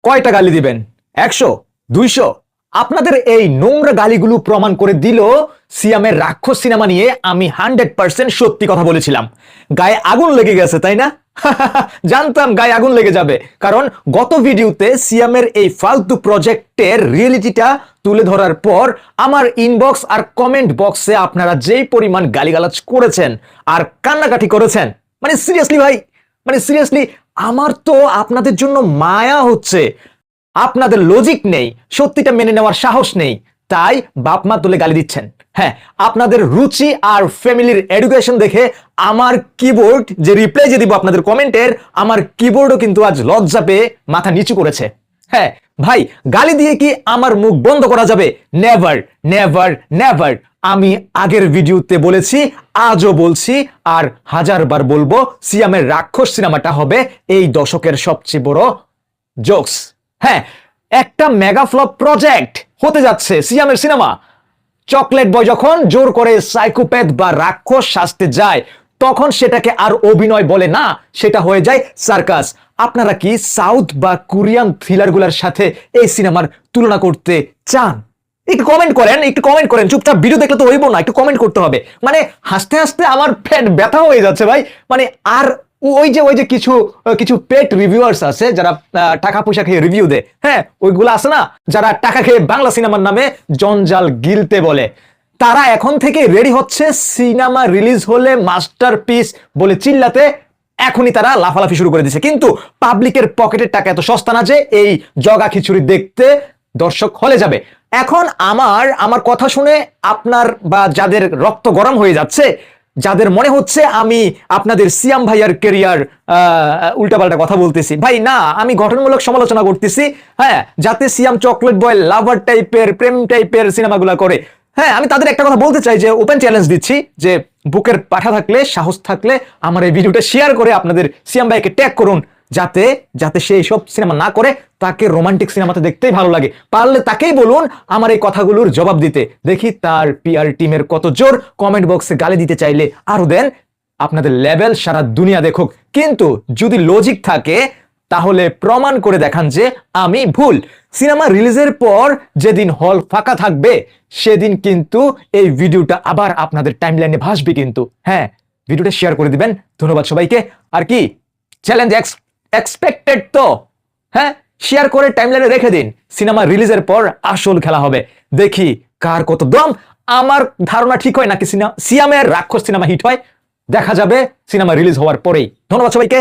কয়টা গালি দিবেন? 100, 200? আপনাদের এই নোংরা গালিগুলো প্রমাণ করে দিল সিয়ামের রাক্ষস সিনেমা নিয়ে আমি 100% সত্যি কথা বলেছিলাম। গায়ে আগুন লেগে গেছে, তাই না? জানতাম গায়ে আগুন লেগে যাবে, কারণ গত ভিডিওতে সিয়ামের এই ফালতু প্রজেক্টের রিয়েলিটিটা তুলে ধরার পর আমার ইনবক্স আর কমেন্ট বক্সে আপনারা যেই পরিমাণ গালিগালাজ করেছেন আর কান্নাকাটি করেছেন, মানে সিরিয়াসলি ভাই, মানে সিরিয়াসলি আমার তো আপনাদের জন্য মায়া হচ্ছে। আপনাদের লজিক নেই, সত্যিটা মেনে নেওয়ার সাহস নেই, তাই বাপ মা তুলে গালি দিচ্ছেন। হ্যাঁ, আপনাদের রুচি আর ফ্যামিলির এডুকেশন দেখে আমার কিবোর্ড যে রিপ্লাই যে দিব আপনাদের কমেন্টের, আমার কিবোর্ডও কিন্তু আজ লজ্জা পেয়ে মাথা নিচু করেছে। হ্যাঁ ভাই, গালি দিয়ে কি আমার মুখ বন্ধ করা যাবে? Never, never, never. আমি আগের ভিডিওতে বলেছি, আজও বলছি, আর হাজারবার বলবো, সিয়ামের রাক্ষস সিনেমাটা হবে এই দশকের সবচেয়ে বড় জোকস। হ্যাঁ, একটা মেগা ফ্লপ প্রজেক্ট হতে যাচ্ছে সিয়ামের সিনেমা। চকলেট বয় যখন জোর করে সাইকোপ্যাথ বা রাক্ষস সাজতে যায়, তখন সেটাকে আর অভিনয় বলে না, সেটা হয়ে যায় সার্কাস। আপনারা কি সাউথ বা কোরিয়ান থ্রিলারগুলোর সাথে এই সিনেমার তুলনা করতে চান? একটু কমেন্ট করেন, একটু কমেন্ট করেন। চুপচাপ ভিডিও দেখলে তো হইব না, একটু কমেন্ট করতে হবে। মানে হাসতে হাসতে আমার পেট ব্যথা হয়ে যাচ্ছে ভাই। মানে আর ওই যে কিছু কিছু পেট রিভিউয়ার্স আছে যারা টাকা পয়সা খেয়ে রিভিউ দেয়, হ্যাঁ ওইগুলো আছে না, যারা টাকা খেয়ে বাংলা সিনেমার নামে জঞ্জাল গিলতে বলে, তারা এখন থেকে রেডি হচ্ছে সিনেমা রিলিজ হলে মাস্টারপিস বলে চিল্লাতে। এখনই তারা লাফালাফি শুরু করে দিয়েছে, কিন্তু পাবলিকের পকেটের টাকা এত সস্তা না যে এই জগা খিচুড়ি দেখতে দর্শক হলে যাবে। এখন আমার কথা শুনে আপনার বা যাদের রক্ত গরম হয়ে যাচ্ছে, যাদের মনে হচ্ছে আমি আপনাদের সিয়াম ভাইয়ার কেরিয়ার উল্টাপাল্টা কথা বলতেছি, ভাই না, আমি গঠনমূলক সমালোচনা করতেছি। হ্যাঁ, যাতে সিয়াম চকলেট বয় লাভার টাইপের প্রেম টাইপের সিনেমাগুলো করে। হ্যাঁ, আমি তাদের একটা কথা বলতে চাই যে ওপেন চ্যালেঞ্জ দিচ্ছি, যে বুকের পাঠা থাকলে, সাহস থাকলে আমার এই ভিডিওটা শেয়ার করে আপনাদের সিয়াম ভাইকে ট্যাগ করুন, যাতে যাতে সে এইসব সিনেমা না করে, তাকে রোমান্টিক সিনেমাতে দেখতেই ভালো লাগে। পারলে তাকেই বলুন আমার এই কথাগুলোর জবাব দিতে। দেখি তার পিআর টিমের কত জোর। কমেন্ট বক্সে গালি দিতে চাইলে আরো দেন, আপনাদের লেভেল সারা দুনিয়া দেখুক। কিন্তু যদি লজিক থাকে তাহলে প্রমাণ করে দেখান যে আমি ভুল। সিনেমা রিলিজের পর যেদিন হল ফাঁকা থাকবে, সেদিন কিন্তু এই ভিডিওটা আবার আপনাদের টাইমলাইনে ভাসবে কিন্তু। হ্যাঁ, ভিডিওটা শেয়ার করে দিবেন। ধন্যবাদ সবাইকে। আর কি, চ্যালেঞ্জ এক্সপেক্টেড তো? হ্যাঁ, শেয়ার করে টাইমলাইনে রেখে দিন। সিনেমা রিলিজের পর আসল খেলা হবে, দেখি কার কত দম। আমার ধারণা ঠিক হয় নাকি সিয়ামের রাক্ষস সিনেমা হিট হয়, দেখা যাবে সিনেমা রিলিজ হওয়ার পরেই। ধন্যবাদ সবাইকে।